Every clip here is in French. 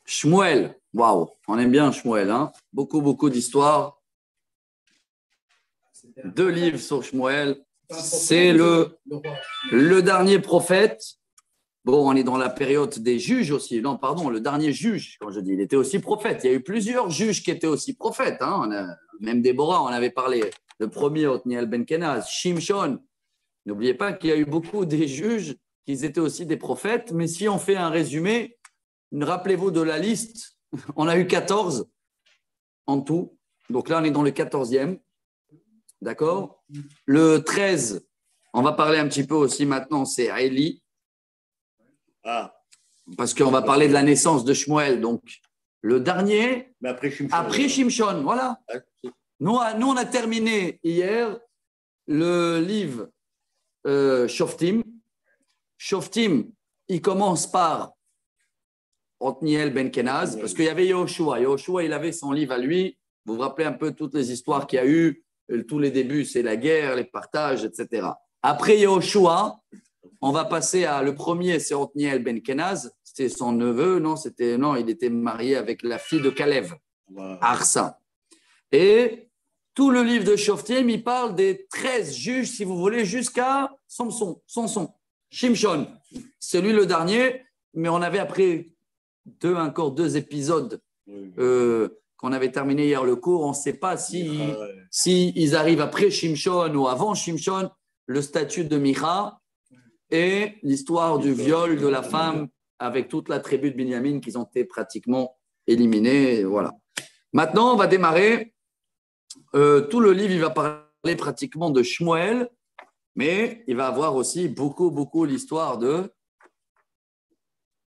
Shmuel, waouh, on aime bien Shmuel, hein? Beaucoup d'histoires. 2 livres sur Shmuel. C'est le dernier prophète. Bon, on est dans la période des juges aussi. Non, pardon, le dernier juge, quand je dis, il était aussi prophète. Il y a eu plusieurs juges qui étaient aussi prophètes. Hein? Même Déborah, on avait parlé. Le premier, Othniel Ben Kenaz, Shimshon. N'oubliez pas qu'il y a eu beaucoup des juges qui étaient aussi des prophètes. Mais si on fait un résumé, rappelez-vous de la liste, on a eu 14 en tout. Donc là, on est dans le 14e. D'accord? Le 13, on va parler un petit peu aussi maintenant, c'est Élie. Parce qu'on va parler de la naissance de Shmuel. Donc, le dernier, mais après Shimshon. Voilà. Nous, on a terminé hier le livre Shoftim. Shoftim, il commence par Othniel Ben Kenaz, parce qu'il y avait Yehoshua. Yehoshua, il avait son livre à lui. Vous vous rappelez un peu toutes les histoires qu'il y a eu. Tous les débuts, c'est la guerre, les partages, etc. Après Yehoshua, on va passer à le premier, c'est Othniel Ben Kenaz. C'était son neveu, non, il était marié avec la fille de Kalev, Arsa. Et tout le livre de Shoftim, il parle des 13 juges, si vous voulez, jusqu'à Samson, Shimshon. C'est lui le dernier, mais on avait après encore deux épisodes qu'on avait terminé hier le cours. On ne sait pas si ils arrivent après Shimshon ou avant Shimshon, le statut de Micha et l'histoire du viol de la femme avec toute la tribu de Binyamin qui ont été pratiquement éliminés. Voilà. Maintenant, on va démarrer. Tout le livre, il va parler pratiquement de Shmuel, mais il va avoir aussi beaucoup l'histoire de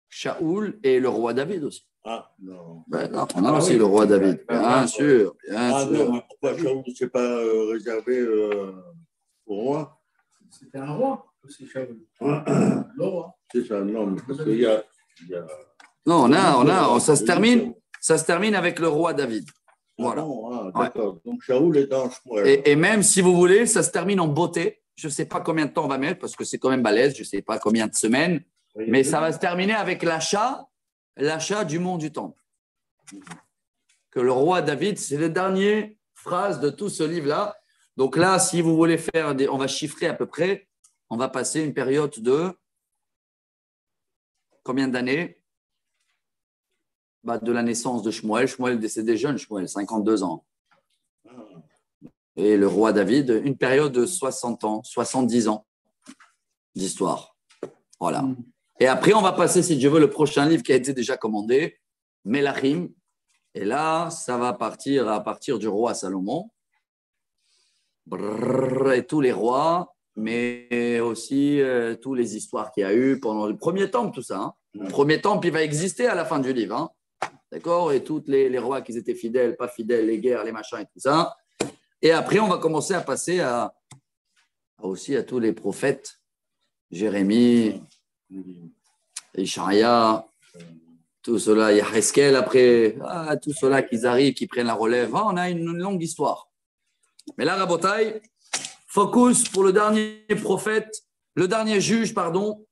Shaoul et le roi David aussi. Non. Non, on a aussi le roi David, bien sûr. Non, mais pourquoi Shaoul ne s'est pas réservé au roi? C'était un roi aussi, Shaoul. Le roi. C'est ça, non, mais parce qu'il y a... Non, ça se termine avec le roi David. Voilà. D'accord. Donc Shaoul est dans Shmuel. Et même si vous voulez, ça se termine en beauté. Je ne sais pas combien de temps on va mettre parce que c'est quand même balèze. Je ne sais pas combien de semaines. Mais ça va se terminer avec l'achat du mont du temple. Que le roi David, c'est la dernière phrase de tout ce livre-là. Donc là, si vous voulez faire, on va chiffrer à peu près, on va passer une période de combien d'années? De la naissance de Shmuel. Shmuel décédé jeune, Shmuel, 52 ans. Et le roi David, une période de 60 ans, 70 ans d'histoire. Voilà. Et après, on va passer, si Dieu veut, le prochain livre qui a été déjà commandé, Melachim. Et là, ça va partir à partir du roi Salomon. Et tous les rois, mais aussi toutes les histoires qu'il y a eu pendant le premier temple, tout ça. Hein. Le premier temple, il va exister à la fin du livre. Hein. D'accord? Et tous les rois qui étaient fidèles, pas fidèles, les guerres, les machins et tout ça. Et après, on va commencer à passer aussi à tous les prophètes. Jérémie, Ishaïa, tout cela, Yaheskel après, tout cela qui arrivent, qui prennent la relève. On a une longue histoire. Mais là, Rabotai, focus pour le dernier prophète, le dernier juge, pardon.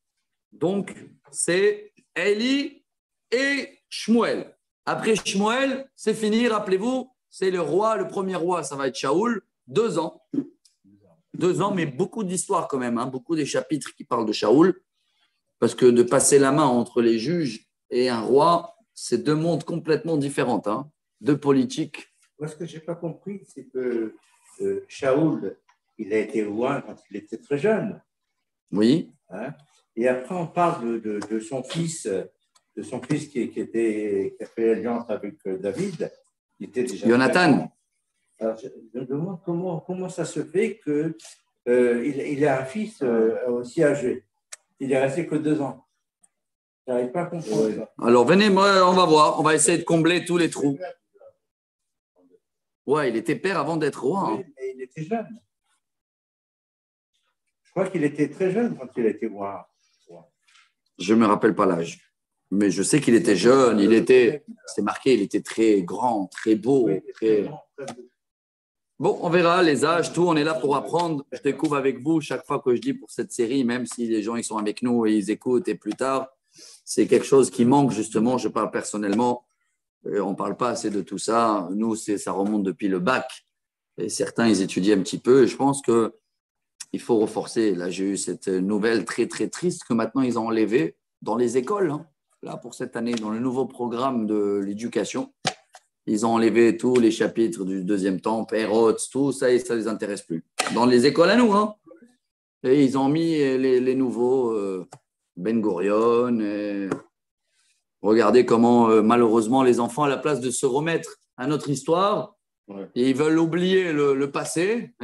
Donc, c'est Élie et Shmuel. Après Shmuel, c'est fini, rappelez-vous, c'est le roi, le premier roi, ça va être Shaoul, 2 ans. 2 ans, mais beaucoup d'histoires quand même, hein, beaucoup des chapitres qui parlent de Shaoul, parce que de passer la main entre les juges et un roi, c'est 2 mondes complètement différents, hein, 2 politiques. Moi, ce que je n'ai pas compris, c'est que Shaoul, il a été roi quand il était très jeune. Oui. Hein? Et après, on parle de son fils, qui a fait alliance avec David. Il était déjà Jonathan. Alors, je me demande comment ça se fait qu'il a un fils aussi âgé. Il est resté que 2 ans. Je n'arrive pas à comprendre ça. Alors, venez, on va voir. On va essayer de combler tous les trous. Ouais, il était père avant d'être roi. Hein. Oui, mais il était jeune. Je crois qu'il était très jeune quand il a été roi. Je ne me rappelle pas l'âge. Mais je sais qu'il était jeune. C'est marqué, il était très grand, très beau. Oui, très grand. Bon, on verra les âges, tout. On est là pour apprendre. Je découvre avec vous chaque fois que je dis pour cette série, même si les gens ils sont avec nous et ils écoutent et plus tard, c'est quelque chose qui manque justement. Je parle personnellement, on ne parle pas assez de tout ça. Nous, ça remonte depuis le bac. Et certains, ils étudient un petit peu. Et je pense qu'il faut renforcer. Là, j'ai eu cette nouvelle très, très triste que maintenant, ils ont enlevé dans les écoles. Hein. Là, pour cette année, dans le nouveau programme de l'éducation, ils ont enlevé tous les chapitres du deuxième temps, Perot, tout ça, et ça ne les intéresse plus. Dans les écoles à nous, hein. Et ils ont mis les nouveaux Ben Gurion. Et regardez comment, malheureusement, les enfants, à la place de se remettre à notre histoire, ils veulent oublier le passé.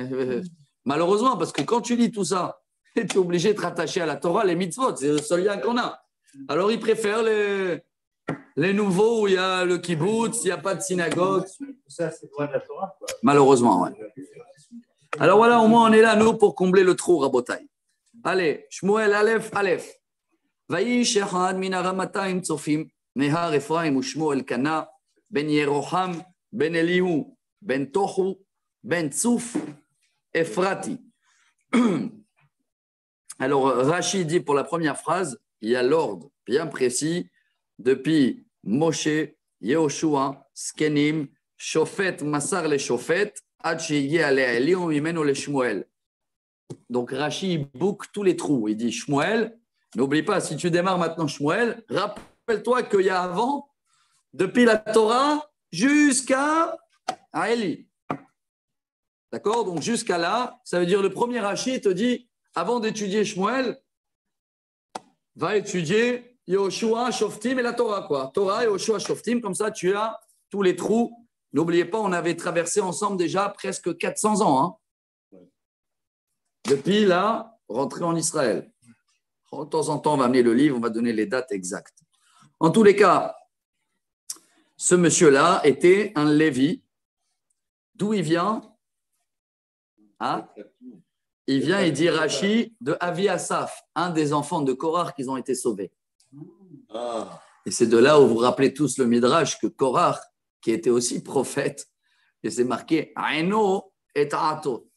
Malheureusement, parce que quand tu lis tout ça, tu es obligé de te rattacher à la Torah, les mitzvot, c'est le seul lien qu'on a. Alors, ils préfèrent les nouveaux où il y a le kibbutz, il n'y a pas de synagogue. Ça, c'est loin de la Torah, quoi. Malheureusement, oui. Alors voilà, au moins on est là, nous, pour combler le trou, Rabotai. Allez, Shmuel Aleph, Aleph. Vayish echad min haramatayim tzofim, nehar Ephraim u'Shmuel Kana, ben Yeroham, ben Elihu, ben Tohu, ben Tzuf, Ephrati. Alors, Rashi dit pour la première phrase, il y a l'ordre bien précis depuis Moshe, Yehoshua, Skenim, Shofet, Massar le Shofet, donc Rashi boucle tous les trous. Il dit Shmuel, n'oublie pas, si tu démarres maintenant Shmuel, rappelle-toi qu'il y a avant, depuis la Torah jusqu'à Eli. D'accord? Donc jusqu'à là, ça veut dire le premier Rashi te dit, avant d'étudier Shmuel, va étudier Yehoshua, Shoftim et la Torah. Quoi. Torah, Yehoshua, Shoftim, comme ça tu as tous les trous. N'oubliez pas, on avait traversé ensemble déjà presque 400 ans. Hein, depuis là, rentrer en Israël. De temps en temps, on va amener le livre, on va donner les dates exactes. En tous les cas, ce monsieur-là était un Lévi. D'où il vient? Hein? Il vient, il dit Rashi, de Avi Asaph, un des enfants de Korach qui ont été sauvés. Et c'est de là où vous vous rappelez tous le Midrash que Korach, qui était aussi prophète, et c'est marqué Aino et Ta'ato.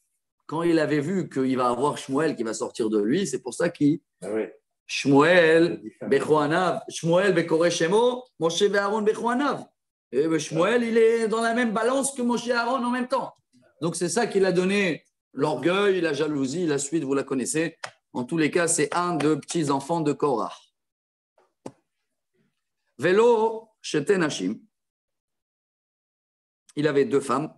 Quand il avait vu qu'il va avoir Shmuel qui va sortir de lui, c'est pour ça qu'il Shmuel Bechoanav, Shmuel Bekore Shemo, Moshe et Aaron Bechoanav. Et Shmuel, il est dans la même balance que Moshe et Aaron en même temps. Donc c'est ça qui l'a donné l'orgueil, la jalousie, la suite, vous la connaissez. En tous les cas, c'est un de petits-enfants de Korah. Vélo, Shete Nashim. Il avait deux femmes.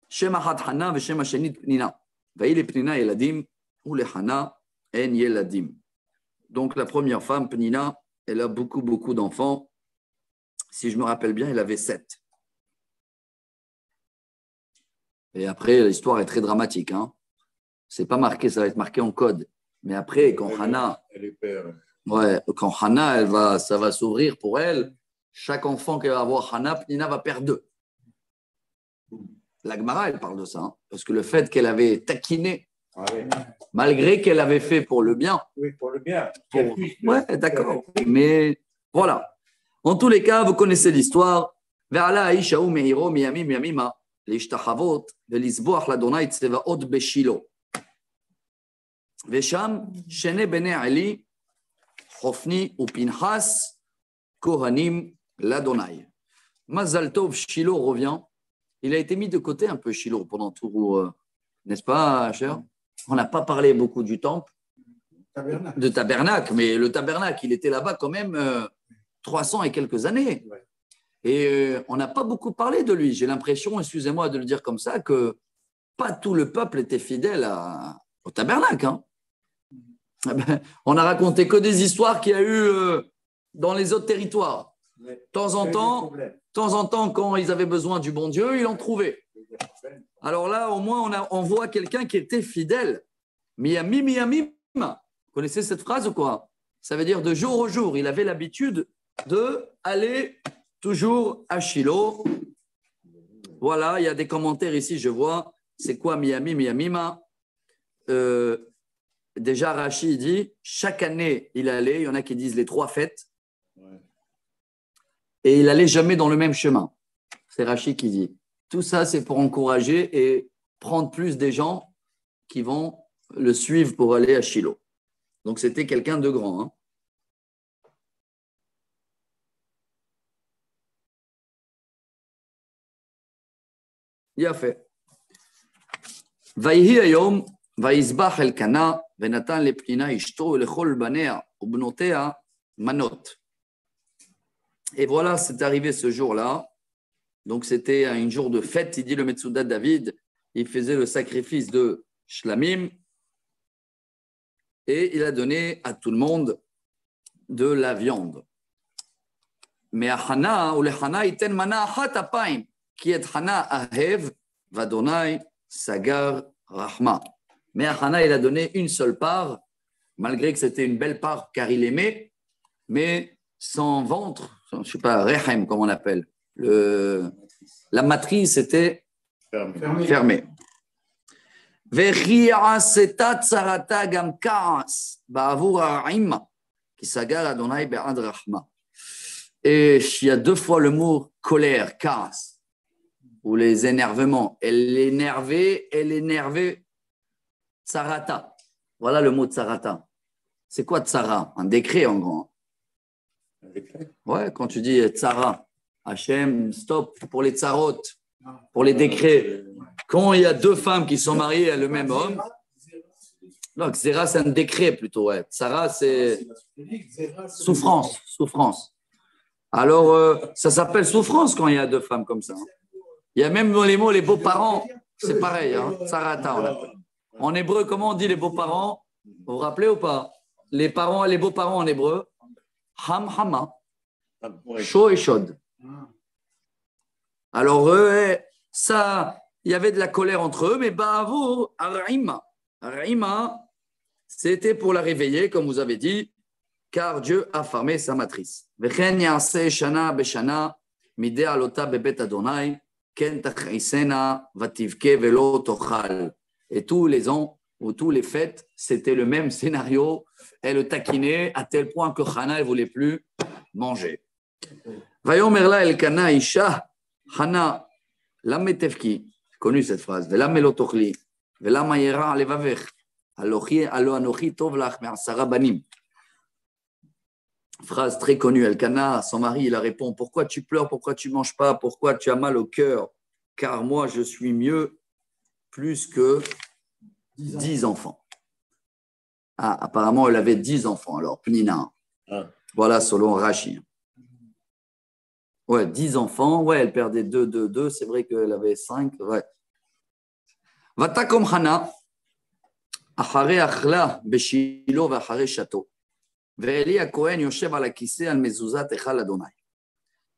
Shem Achat Hana et Shem Hashenit Pnina. Vaïle Pnina Yeladim ou le Hana en Yeladim. Donc la première femme, Pnina, elle a beaucoup d'enfants. Si je me rappelle bien, elle avait 7. Et après, l'histoire est très dramatique. Hein. C'est pas marqué, ça va être marqué en code. Mais après, quand Hana... Ouais, quand Hana, ça va s'ouvrir pour elle, chaque enfant qu'elle va avoir Hana, Pnina va perdre 2. La Gemara, elle parle de ça, hein, parce que le fait qu'elle avait taquiné, malgré qu'elle avait fait pour le bien. Oui, pour le bien. Ouais, d'accord. Mais voilà. En tous les cas, vous connaissez l'histoire. Ve'ala Aisha ou Meiro miyamim yamima l'ishtachavot ve'lisboach l'Adonai tzeva'ot beshilo. Ve'sham shene bene Ali Hofni ou Pinchas Kohanim l'Adonai. Mazal Tov Shilo revient. Il a été mis de côté un peu Shilo pendant tout, n'est-ce pas, cher? On n'a pas parlé beaucoup du temple, de tabernacle, mais le tabernacle, il était là-bas quand même 300 et quelques années. Et on n'a pas beaucoup parlé de lui. J'ai l'impression, excusez-moi de le dire comme ça, que pas tout le peuple était fidèle au tabernacle. Hein. On n'a raconté que des histoires qu'il y a eu dans les autres territoires. De temps en temps, quand ils avaient besoin du bon Dieu, ils l'ont trouvé. Alors là, au moins, on voit quelqu'un qui était fidèle. Miyami, miyami. Vous connaissez cette phrase ou quoi? Ça veut dire de jour au jour. Il avait l'habitude d'aller toujours à Shiloh. Voilà, il y a des commentaires ici, je vois. C'est quoi Miyami, miyamima? Déjà, Rashi dit, chaque année, il allait. Il y en a qui disent les 3 fêtes. Et il n'allait jamais dans le même chemin. C'est Rashi qui dit. Tout ça, c'est pour encourager et prendre plus des gens qui vont le suivre pour aller à Shiloh. Donc, c'était quelqu'un de grand. Hein. Il a fait. ויהי היום, ויזבח אלקנה, ונתן לפנינה אשתו ולכל בניה ובנותיה מנות. Et voilà, c'est arrivé ce jour-là. Donc, c'était un jour de fête. Il dit le Metsudat David, il faisait le sacrifice de Shlamim et il a donné à tout le monde de la viande. Mais à Hana, ou le Hana, il ten mana achat apayim, qui est Hana ahev, vadonai, sagar, rahma. Mais à Hana, il a donné une seule part, malgré que c'était une belle part, car il aimait, mais sans ventre, je ne sais pas, rehem, comme on appelle. La matrice était fermée. Et il y a deux fois le mot colère, kaas, ou les énervements. Elle énervait tsarata. Voilà le mot tsarata. C'est quoi tsara? Un décret en grand. Un décret? Ouais, quand tu dis tsara, Hachem, stop pour les tsarot, pour les décrets. Quand il y a deux femmes qui sont mariées à le même homme, non, Xéra, c'est un décret plutôt. Ouais. Tsara, c'est souffrance. Alors, ça s'appelle souffrance quand il y a deux femmes comme ça. Il y a même les mots, les beaux-parents, c'est pareil. Hein, tsarata, on l'appelle. En hébreu, comment on dit les beaux-parents? Vous vous rappelez ou pas? Les beaux-parents en hébreu, ham, hama, chaud et chaude. Alors, ça, il y avait de la colère entre eux, mais Ba'avur, Arima. Arima, c'était pour la réveiller, comme vous avez dit, car Dieu a formé sa matrice. Vechen ya'aseh shana beshana, mideh alota bebet Adonai, ken tachrisena vativke velo tochal. Et tous les ans, ou tous les fêtes, c'était le même scénario. Elle le taquinait à tel point que Hana ne voulait plus manger. Vayomer la Elkana Isha, Hana, lame tefki, connu cette phrase, velame lo tochli, velama yera levavech, alo anochi tov lach me'asara banim. Phrase très connue, Elkana, son mari, il la répond, pourquoi tu pleures, pourquoi tu ne manges pas, pourquoi tu as mal au cœur? Car moi, je suis mieux, plus que 10 enfants. Ah, apparemment, elle avait 10 enfants, alors, Pnina. Voilà, selon Rashi. Ouais, 10 enfants. Ouais, elle perdait 2. C'est vrai qu'elle avait 5. Ouais. Vatakom Hana, Achare Achla, Beshilo, Vachare Chateau. Ve'eli Kohen Yoshev ala Kissé al Mezuzat Echal Adonai.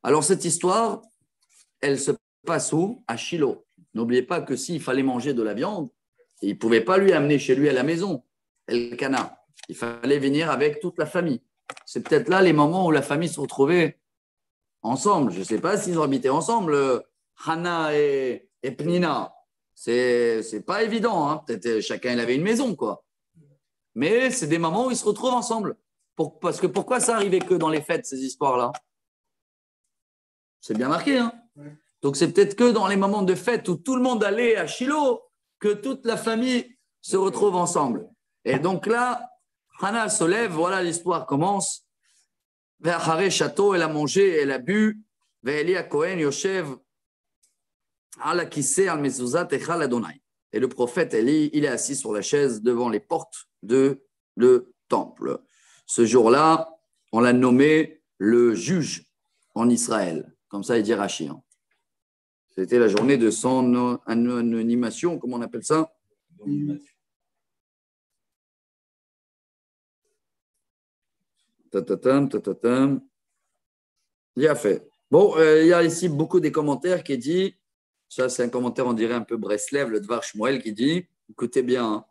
Alors, cette histoire, elle se passe où? À Shiloh. N'oubliez pas que s'il fallait manger de la viande, il ne pouvait pas lui amener chez lui à la maison, Elkana. Il fallait venir avec toute la famille. C'est peut-être là les moments où la famille se retrouvait ensemble. Je ne sais pas s'ils ont habité ensemble, Hana et Pnina. C'est pas évident. Hein. Peut-être chacun il avait une maison, quoi. Mais c'est des moments où ils se retrouvent ensemble. Parce que pourquoi ça arrivait que dans les fêtes, ces histoires-là? C'est bien marqué. Hein. Donc c'est peut-être que dans les moments de fête où tout le monde allait à Shiloh que toute la famille se retrouve ensemble. Et donc là, Hana se lève, voilà, l'histoire commence. Ve'achare château, elle a mangé, elle a bu. Ve'eli Kohen Yoshev ala kissé al mezuzat echal Adonai. Et le prophète Eli, il est assis sur la chaise devant les portes de le temple. Ce jour-là, on l'a nommé le juge en Israël. Comme ça, il dit Rashi. C'était la journée de son anonymation, comment on appelle ça? Tatatam. Il a fait. Bon, il y a ici beaucoup des commentaires qui disent, ça c'est un commentaire, on dirait un peu Breslev, le Dvar Shmuel qui dit, écoutez bien,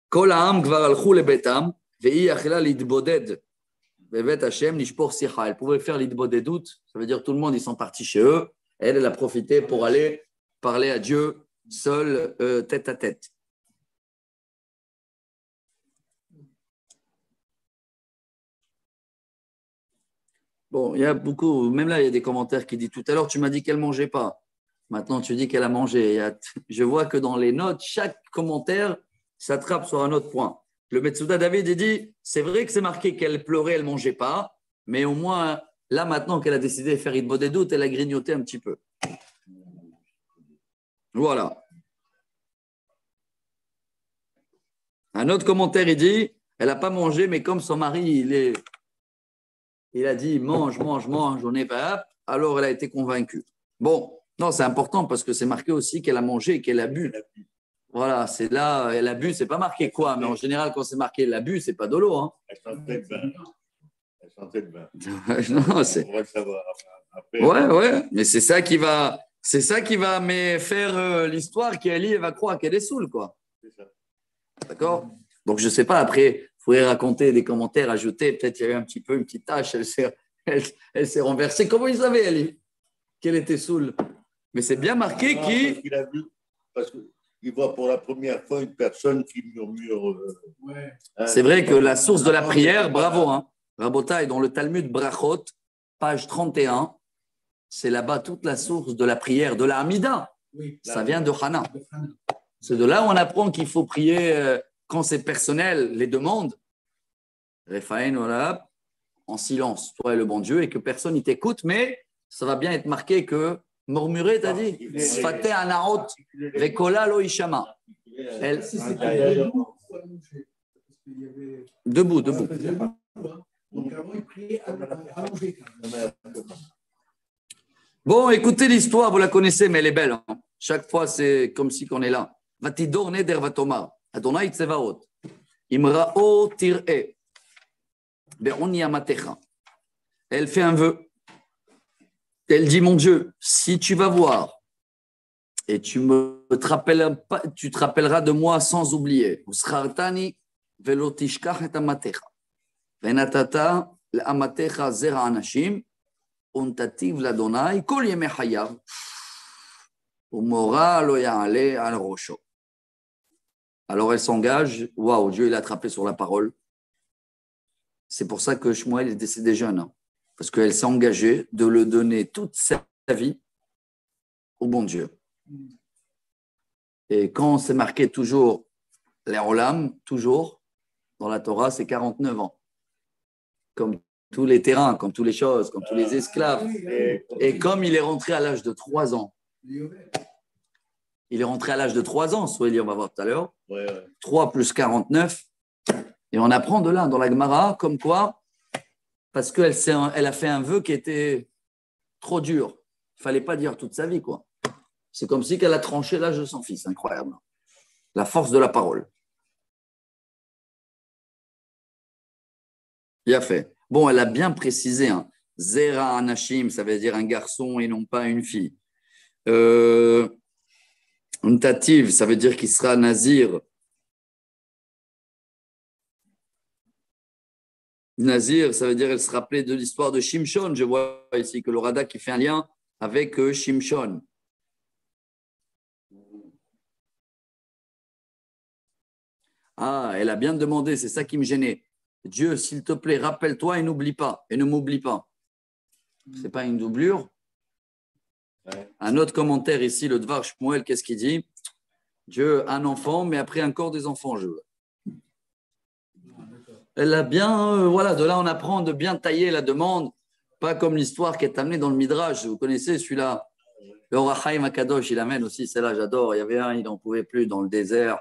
Kol ha'am gvar alchou lebetam, ve'i achila lidboded, bevet Hashem nishpor sicha. Elle pouvait faire l'idbodedut, ça veut dire tout le monde, ils sont partis chez eux, elle a profité pour aller parler à Dieu seul, tête à tête. Bon, il y a beaucoup, même là, il y a des commentaires qui disent tout à l'heure, tu m'as dit qu'elle ne mangeait pas. Maintenant, tu dis qu'elle a mangé. Je vois que dans les notes, chaque commentaire, s'attrape sur un autre point. Le Metsuda David, il dit, c'est vrai que c'est marqué qu'elle pleurait, elle ne mangeait pas, mais au moins, là, maintenant qu'elle a décidé de faire une bonne doute, elle a grignoté un petit peu. Voilà. Un autre commentaire, il dit, elle n'a pas mangé, mais comme son mari, il a dit, mange, on est pas, alors elle a été convaincue. Bon, non, c'est important parce que c'est marqué aussi qu'elle a mangé et qu'elle a bu. Voilà, c'est là, elle a bu, c'est pas marqué quoi, mais en général, quand c'est marqué elle a bu, c'est pas de l'eau. Hein. Elle sentait le vin. Elle sentait le vin. Non, c'est... On va le savoir après. Ouais, mais c'est ça qui va mais faire l'histoire qu'Ali elle va croire qu'elle est saoule, quoi. C'est ça. D'accord? Donc, je sais pas, après, il faudrait raconter des commentaires, ajouter, peut-être il y avait un petit peu une petite tâche, elle s'est renversée. Comment il savait, Ali, qu'elle était saoule? Mais c'est bien marqué qui... Il a vu, parce qu'il voit pour la première fois une personne qui murmure. C'est vrai que la source de la prière, bravo, hein. Rabotai, dans le Talmud Brachot, page 31, c'est là-bas toute la source de la prière, de la Hamida. Oui. Ça vient de Hana. C'est de là où on apprend qu'il faut prier quand c'est personnel, les demandes, Rephaïn, voilà, en silence, toi et le bon Dieu, et que personne ne t'écoute, mais ça va bien être marqué que murmurer, t'as dit, Sfate anaot, rekola lo ishama. Debout. Donc avant, il priait à manger. Bon, écoutez l'histoire, vous la connaissez, mais elle est belle. Hein. Chaque fois, c'est comme si qu'on est là. Vatidor neder vatomar. Adonai tsevaot. Imrao tir'e. Be'oni amatecha. Elle fait un vœu. Elle dit, mon Dieu, si tu vas voir et tu te rappelleras de moi sans oublier. Uschartani velo tishkach et amatecha. Venatata l'amatecha zera anashim. Untativ l'Adonai kol yemei hayav. Umora lo ya'ale al rosho. Alors elle s'engage. Waouh, Dieu il a attrapé sur la parole. C'est pour ça que Shmuel est décédé jeune. Hein, parce qu'elle s'est engagée de le donner toute sa vie au bon Dieu. Et quand c'est marqué toujours les Olam, toujours dans la Torah, c'est 49 ans. Comme tous les terrains, comme toutes les choses, comme tous les esclaves. Et comme il est rentré à l'âge de 3 ans, il est rentré à l'âge de 3 ans, Soélie, on va voir tout à l'heure, 3 plus 49, et on apprend de là, dans la Gemara, comme quoi, parce qu'elle a fait un vœu qui était trop dur. Il ne fallait pas dire toute sa vie, quoi. C'est comme si qu'elle a tranché l'âge de son fils, incroyable. La force de la parole. Bien fait. Bon, elle a bien précisé, hein. Zera Anashim, ça veut dire un garçon et non pas une fille. Untativ, ça veut dire qu'il sera nazir. Nazir, ça veut dire qu'elle se rappelait de l'histoire de Shimshon. Je vois ici que le Radak qui fait un lien avec Shimshon. Ah, elle a bien demandé, c'est ça qui me gênait. Dieu, s'il te plaît, rappelle-toi et n'oublie pas, et ne m'oublie pas. Ce n'est pas une doublure. Ouais. Un autre commentaire ici, le Dvar Shmuel, qu'est-ce qu'il dit? Dieu, un enfant, mais après encore des enfants, je veux. Elle a bien, voilà, de là on apprend de bien tailler la demande, pas comme l'histoire qui est amenée dans le Midrash. Vous connaissez celui-là? Le Rachaim Akadosh, il amène aussi, celle-là, j'adore. Il y avait un, il n'en pouvait plus dans le désert.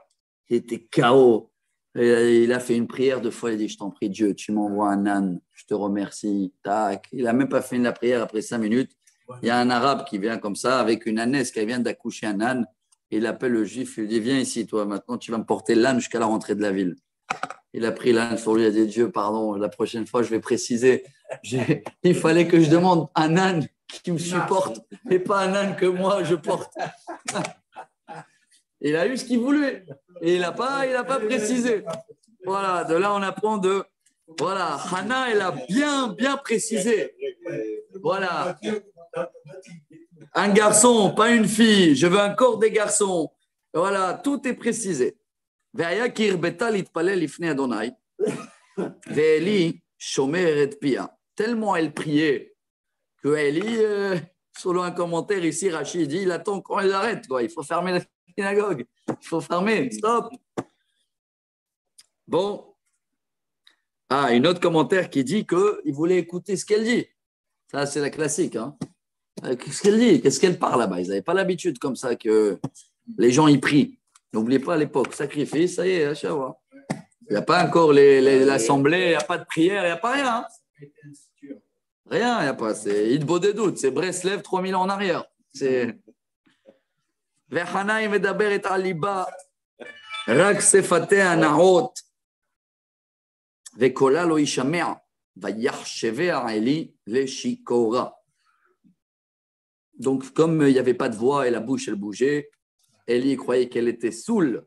Il était KO. Et il a fait une prière 2 fois. Il a dit, je t'en prie, Dieu, tu m'envoies un âne. Je te remercie. Tac. Il n'a même pas fini la prière après 5 minutes. Il y a un arabe qui vient comme ça avec une ânesse qui vient d'accoucher un âne. Il appelle le juif. Il dit, viens ici, toi. Maintenant, tu vas me porter l'âne jusqu'à la rentrée de la ville. Il a pris l'âne sur lui. Il a dit, Dieu, pardon, la prochaine fois, je vais préciser. Il fallait que je demande un âne qui me supporte et pas un âne que moi, je porte. Il a eu ce qu'il voulait et il n'a pas précisé. Voilà, de là on apprend de... Voilà, Hana, elle a bien précisé. Voilà. Un garçon, pas une fille. Je veux encore des garçons. Voilà, tout est précisé. Tellement elle priait que Eli, selon un commentaire ici, Rachid dit, il attend quand elle arrête. Quoi. Il faut fermer la synagogue. Il faut fermer. Stop. Bon. Ah, une autre commentaire qui dit qu'il voulait écouter ce qu'elle dit. Ça, c'est la classique. Hein. Qu'est-ce qu'elle dit? Qu'est-ce qu'elle parle là-bas? Ils n'avaient pas l'habitude comme ça que les gens y prient. N'oubliez pas à l'époque, sacrifice, ça y est, Shawa. Il n'y a pas encore l'assemblée, il n'y a pas de prière, il n'y a pas rien. Hein. Rien, il n'y a pas. C'est Idbo des doutes, c'est Breslev 3000 ans en arrière. C'est. Vechanaï medaber et aliba, rak sefate anaot, vekola lo ishamea, vayarcheve Eli le shikora. Donc, comme il n'y avait pas de voix et la bouche, elle bougeait, Eli croyait qu'elle était saoule.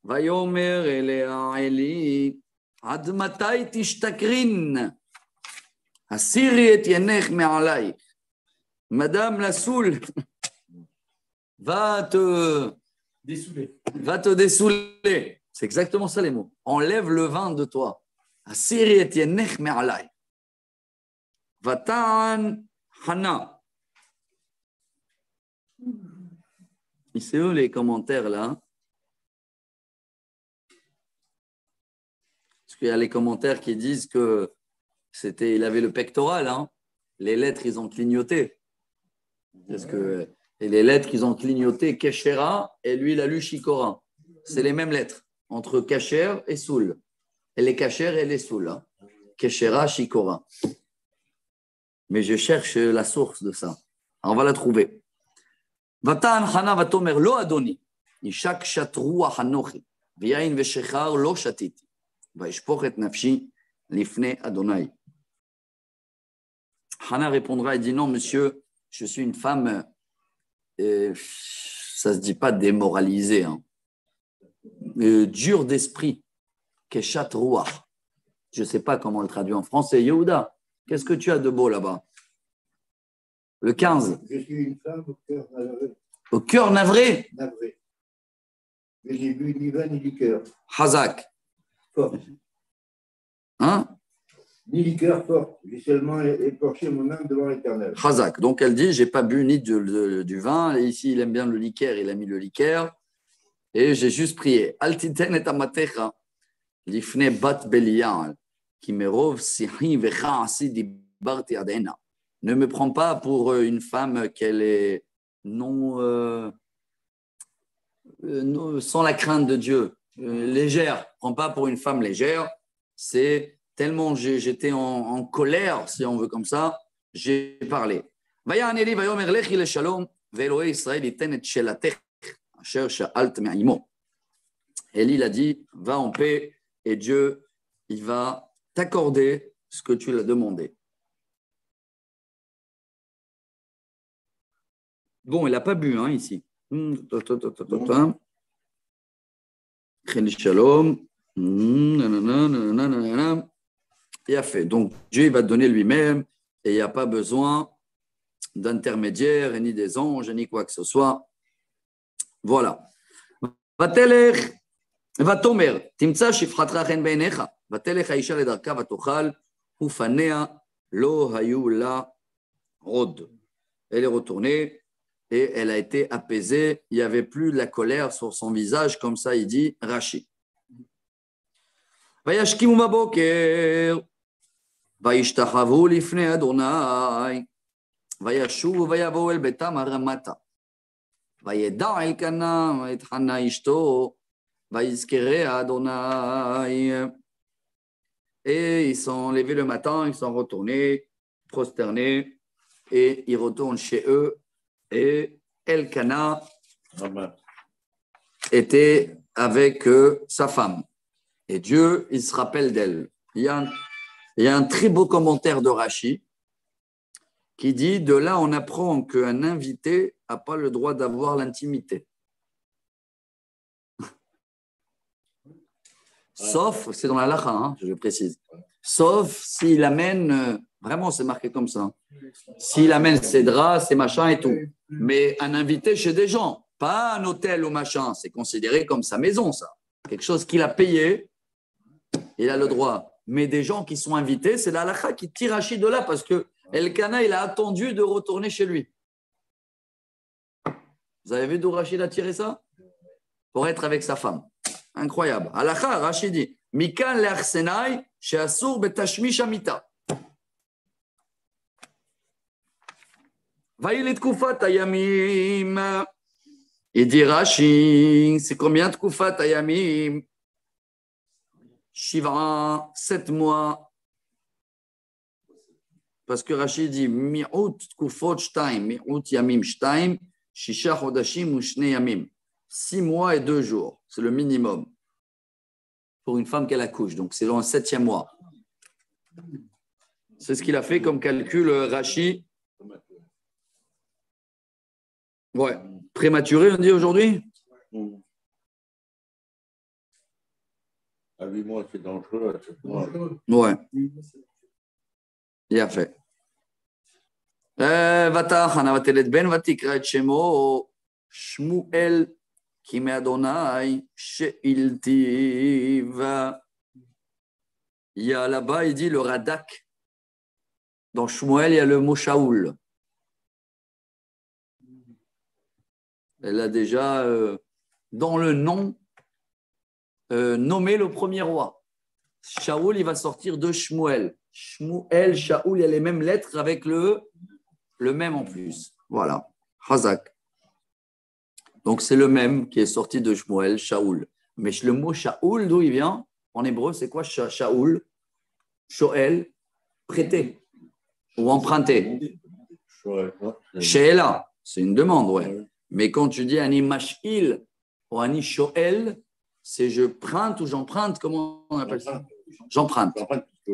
Vayomer elea Eli, ad matai tishtakrin, asiri et yenech me'alai. Madame la saoule, va te dessouler. C'est exactement ça les mots. Enlève le vin de toi. Asiri et yenech me'alai. Vatan Hana. C'est eux les commentaires là. Parce qu'il y a les commentaires qui disent que il avait le pectoral. Hein. Les lettres, ils ont clignoté. Et les lettres, ils ont clignoté Keshera et lui, il a lu Shikora. C'est les mêmes lettres entre Kasher et Soul. Elle est Kasher et elle est Soul. Hein. Keshera, Shikora. Mais je cherche la source de ça. Alors, on va la trouver. Vatan Hana vatomer lo adoni, ishak shatrua hanochi, v'yain v'shechar lo shatiti, v'ishpoch et nafshi lifne Adonai. Hana répondra et dit non, monsieur, je suis une femme, ça se dit pas démoralisée, hein, dure d'esprit, keshat ruach. Je sais pas comment le traduire en français. Yehuda, qu'est-ce que tu as de beau là-bas? Le 15. Je suis une femme au cœur navré. Au cœur navré? Navré. Mais j'ai bu ni vin ni liqueur. Hazak. Fort. Hein? Ni liqueur forte. J'ai seulement écorché mon âme devant l'Éternel. Hazak. Donc elle dit, j'ai pas bu ni du vin. Et ici, il aime bien le liqueur, il a mis le liqueur. Et j'ai juste prié. Altiten et amatecha. Lifne bat belial. Kimerov sihi vecha asi dibarti adena. Ne me prends pas pour une femme qu'elle est non, sans la crainte de Dieu, légère. Prends pas pour une femme légère. C'est tellement j'étais en colère, si on veut comme ça, j'ai parlé. Élie a dit, va en paix et Dieu, il va t'accorder ce que tu l'as demandé. Bon, il n'a pas bu hein, ici. Shalom. Il a fait. Donc, Dieu il va te donner lui-même et il n'y a pas besoin d'intermédiaire, ni des anges, ni quoi que ce soit. Voilà. Vatelech, vatomer, timtsa shifratra chen beinecha, vatelech haisha ledarka vatochal, ufanea lo hayu la rod. Elle est retournée. Et elle a été apaisée. Il n'y avait plus de la colère sur son visage, comme ça il dit Rashi. Vayashkimu baboker, vayishtachavu lifnei Adonai, vayashuvu vayavo el betam haramata, vayeda Elkana et Hana ishto, vayizkere Adonai. Et ils sont levés le matin, ils sont retournés, prosternés, et ils retournent chez eux. Et Elkana était avec sa femme. Et Dieu, il se rappelle d'elle. Il y a un très beau commentaire de Rashi qui dit, de là, on apprend qu'un invité n'a pas le droit d'avoir l'intimité. Sauf, c'est dans la lacha, hein, je précise, sauf s'il amène, vraiment c'est marqué comme ça, s'il amène ses draps, ses machins et tout. Mais un invité chez des gens, pas un hôtel ou machin, c'est considéré comme sa maison, ça. Quelque chose qu'il a payé, il a le droit. Mais des gens qui sont invités, c'est la halakha qui tire Rachid de là parce que Elkana, il a attendu de retourner chez lui. Vous avez vu d'où Rachid a tiré ça? Pour être avec sa femme. Incroyable. Halakha, Rachid dit, Mikan le'arsenai, she'asur betashmish amita. Vaïl et Koufat Ayamim. Il dit Rashi, c'est combien de Koufat Ayamim? Shiva, 7 mois. Parce que Rashi dit Mi'ut Koufot Shtaim, Mi'ut Yamim Shtaim, Shisha Chodashim ou Shne Yamim. 6 mois et 2 jours, c'est le minimum pour une femme qu'elle accouche. Donc c'est dans le 7e mois. C'est ce qu'il a fait comme calcul Rashi. Ouais. Prématuré, on dit aujourd'hui? À 8 mois, c'est dangereux. À 7 mois. Ouais. Il a fait. Vatachana vatelet ben vatikra et shemo Shmuel ki me Adonai she'iltiv. Il y a là-bas, il dit le Radak. Dans Shmuel, il y a le mot Shaoul. Elle a déjà, dans le nom, nommé le premier roi. Shaoul, il va sortir de Shmuel. Shmuel, Shaoul, il y a les mêmes lettres avec le même en plus. Voilà. Hazak. Donc, c'est le même qui est sorti de Shmuel, Shaoul. Mais le mot Shaoul, d'où il vient? En hébreu, c'est quoi Shaoul? Shoel, prêter ou emprunter. Sheela, c'est une demande, ouais. Mais quand tu dis Ani Mash'il ou Ani Shoel, c'est je printe ou j'emprunte, comment on appelle ça? J'emprunte.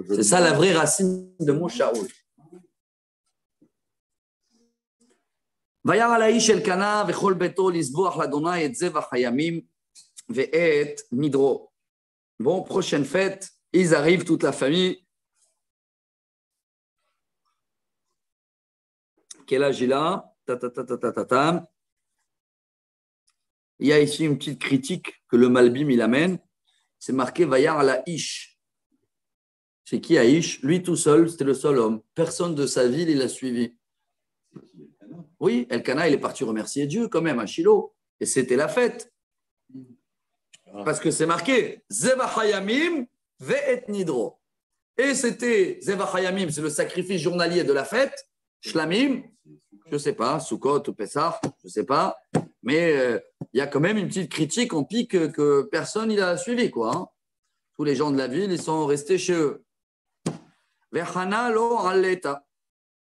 C'est ça la vraie racine de mot Shaoul. Vayar alaïsh el kana vechol beto lisboach ladonai et zevach hayamim ve'et nidro. Bon, prochaine fête, ils arrivent, toute la famille. Quel âge il a? Il y a ici une petite critique que le Malbim il amène. C'est marqué Vayar la Ish. C'est qui Aïch? Lui tout seul, c'était le seul homme. Personne de sa ville, il l'a suivi. Oui, Elkana, il est parti remercier Dieu quand même à Shiloh. Et c'était la fête. Parce que c'est marqué Zevachayamim ve'et nidro. Et c'était Zevachayamim, c'est le sacrifice journalier de la fête. Shlamim, je ne sais pas, Sukkot ou Pessah, je ne sais pas. Mais il y a quand même une petite critique en pique que personne il a suivi, quoi. Hein. Tous les gens de la ville, ils sont restés chez eux. Vechana lo aleta.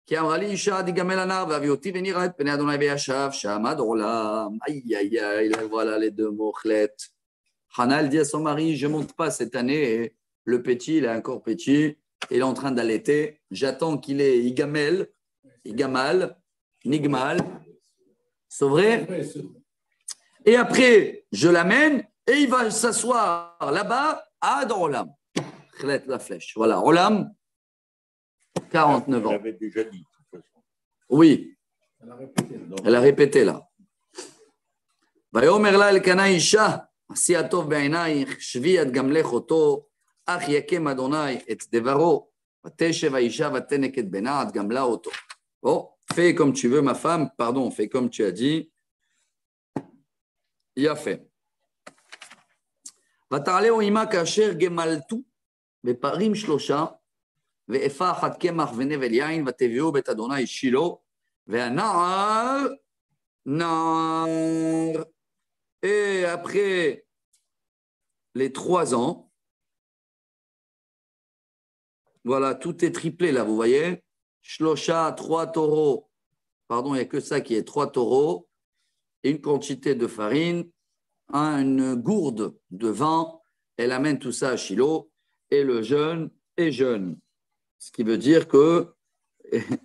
Qui a dit Isha digamel anar vavioti venir et pene Adonai veyashav shamad olam. Aïe aïe aïe, voilà les deux mots chlet. Hana elle dit à son mari, je ne monte pas cette année. Et le petit, il est encore petit, il est en train d'allaiter. J'attends qu'il ait igamel, igamal, nigmal. C'est vrai? Et après, je l'amène et il va s'asseoir là-bas à Olam. Chlet la flèche. Voilà, Olam, 49 ans. Elle avait déjà dit, de toute façon. Oui. Elle a répété là. ויאמר לה אלקנה אישה, עשי הטוב בעינייך, שבי את גמלך אותו, אך יקם אדוני את דברו, ותשב האישה ותנק את בנה, את גמלה אותו. Bon, fais comme tu veux, ma femme, pardon, fais comme tu as dit. Il a fait. ותעלה עמה כאשר גמלתו בפרים 3, ואפה אחת קמח ונבל יין, ותביאו בית אדוני שילה, והנער נער. Et après les 3 ans, voilà, tout est triplé là, vous voyez. Shlosha, 3 taureaux. Pardon, il n'y a que ça qui est 3 taureaux. Et une quantité de farine, une gourde de vin. Elle amène tout ça à Shiloh. Et le jeune est jeune. Ce qui veut dire que,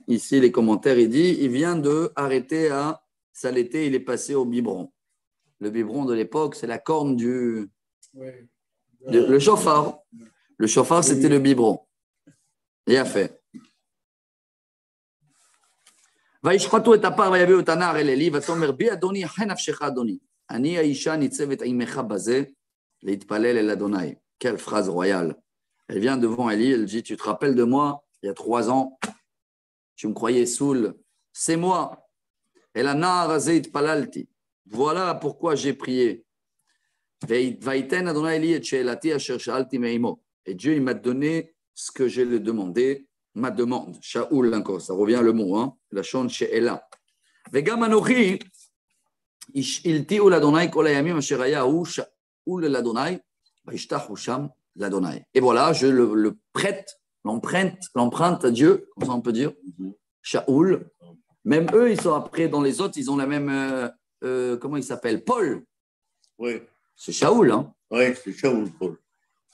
ici les commentaires, il dit, il vient de arrêter à s'allaiter, il est passé au biberon. Le biberon de l'époque, c'est la corne du... le chauffard. Le chauffard, c'était le biberon. Il a fait. וישחטו את הפר ויביאו את הנער אל עלי ותאמר בי אדוני חי נפשך אדוני אני האישה ניצבת עמך בזה להתפלל אל אדוני. Quelle phrase royale. Elle vient devant Eli, elle dit, tu te rappelles de moi, il y a 3 ans, tu me croyais saoul, c'est moi. Et la na'ar hazeh itpalalti. Voilà pourquoi j'ai prié. Vaïten Adonai Eli et Sheelati asher sha'alti me'imo. Et Dieu, il m'a donné ce que j'ai demandé, ma demande. Shaoul, encore, ça revient le mot, hein, la chante She'ela. Vegam anochi, ilti'u l'Adonai kol hayamim asher haya hu Shaoul l'Adonai, vayishtachu sham l'Adonai. Et voilà, je le prête, l'empreinte à Dieu, comme ça on peut dire, Shaoul. Même eux, ils sont après, dans les autres, ils ont la même, comment il s'appelle, Paul. Oui. C'est Shaoul, hein. Oui, c'est Shaoul, Paul.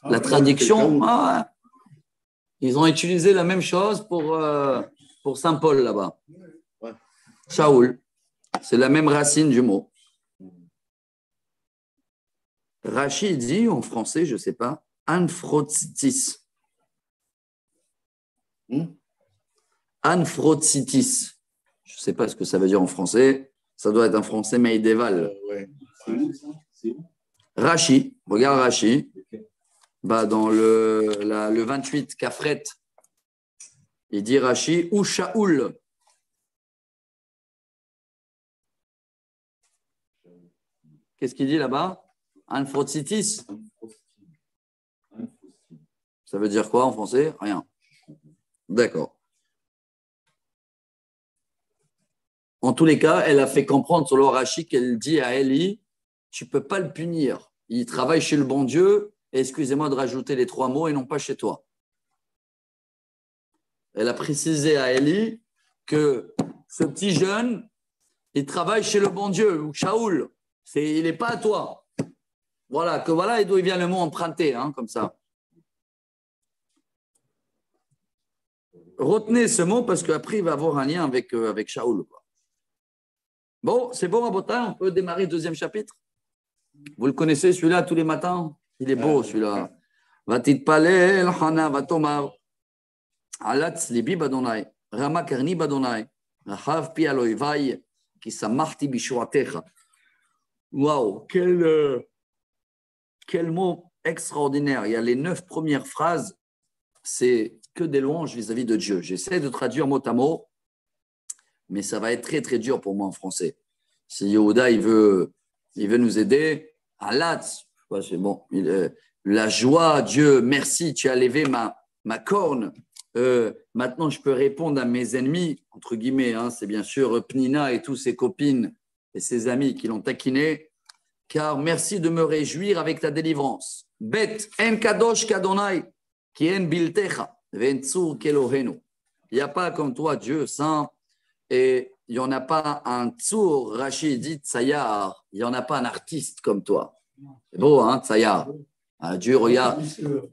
La traduction, ils ont utilisé la même chose pour Saint Paul là-bas. Ouais. Shaoul, c'est la même racine du mot. Rachi dit en français, je ne sais pas, Anphrotsitis. Anphrotsitis. Je ne sais pas ce que ça veut dire en français. Ça doit être un français médiéval. Ouais. Rachi, regarde Rachi. Bah, dans le 28, Kafret, il dit Rachi ou Shaoul. Qu'est-ce qu'il dit là-bas? Anphrotsitis. Ça veut dire quoi en français? Rien. D'accord. En tous les cas, elle a fait comprendre sur le Rachi qu'elle dit à Eli, tu ne peux pas le punir. Il travaille chez le bon Dieu. Excusez-moi de rajouter les 3 mots et non pas chez toi. Elle a précisé à Eli que ce petit jeune, il travaille chez le bon Dieu, ou Shaoul. Il n'est pas à toi. Voilà, et d'où il vient le mot emprunté, hein, comme ça. Retenez ce mot parce qu'après, il va avoir un lien avec Shaoul. Bon, c'est bon, Rabotin, on peut démarrer le 2e chapitre. Vous le connaissez, celui-là, tous les matins? Il est beau, celui-là. Vatit palel, Hana, Vatomar, Alatz, Libi Badonai, Rama Karni Badonai, Rahav Pi Aloivai, qui s'amarti Bishuatecha. Waouh, quel mot extraordinaire. Il y a les 9 premières phrases, c'est que des louanges vis-à-vis de Dieu. J'essaie de traduire mot à mot, mais ça va être très, très dur pour moi en français. Si Yehuda, il veut nous aider, Alatz, c'est bon. La joie, Dieu, merci, tu as levé ma corne. Maintenant, je peux répondre à mes ennemis, entre guillemets. Hein, c'est bien sûr Pnina et tous ses copines et ses amis qui l'ont taquiné. Car merci de me réjouir avec ta délivrance. Bet en kadosh kadonai ki en biltecha ventsur kelohenu. Il n'y a pas comme toi, Dieu saint, et il n'y en a pas un tsur, Rachid dit tsayar. Il n'y en a pas un artiste comme toi. C'est beau, hein, Tsayar. Dieu regarde.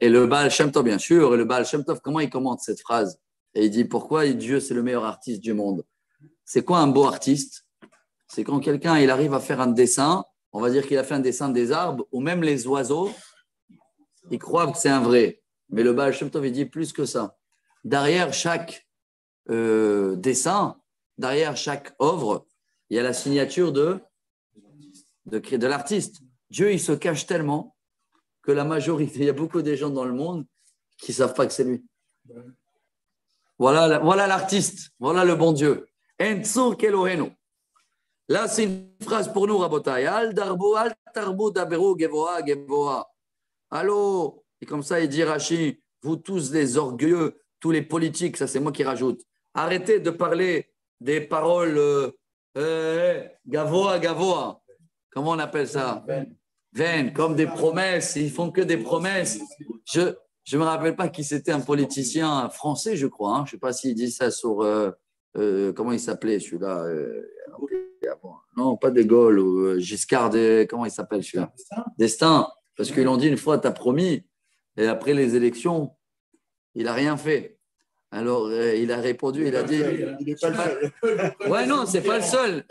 Et le Baal Shem Tov, bien sûr. Et le Baal Shem Tov, comment il commente cette phrase? Et il dit, pourquoi Dieu, c'est le meilleur artiste du monde? C'est quoi un beau artiste? C'est quand quelqu'un, il arrive à faire un dessin, on va dire qu'il a fait un dessin des arbres, ou même les oiseaux, ils croient que c'est un vrai. Mais le Baal Shem Tov, il dit plus que ça. Derrière chaque dessin, derrière chaque œuvre, il y a la signature de l'artiste. Dieu, il se cache tellement que la majorité, il y a beaucoup de gens dans le monde qui ne savent pas que c'est lui. Voilà l'artiste, voilà le bon Dieu. Entsur kelohenu. Là, c'est une phrase pour nous, Rabotai. Al darbo, al tarbo daberu gevoa, gevoa. Allô? Et comme ça, il dit Rachi, vous tous les orgueilleux, tous les politiques, ça c'est moi qui rajoute. Arrêtez de parler des paroles gavoa, gavoa. Comment on appelle ça? Vaines, comme des promesses. Ils font que des promesses. Je ne me rappelle pas qui c'était, un politicien français, je crois. Hein. Je ne sais pas s'il dit ça sur… comment il s'appelait celui-là non, pas de Gaulle ou Giscard. Comment il s'appelle celui-là? Destin. Parce qu'ils l'ont dit une fois, tu as promis. Et après les élections, il n'a rien fait. Alors, il a répondu, il a dit… Ouais, non, ce n'est pas le seul.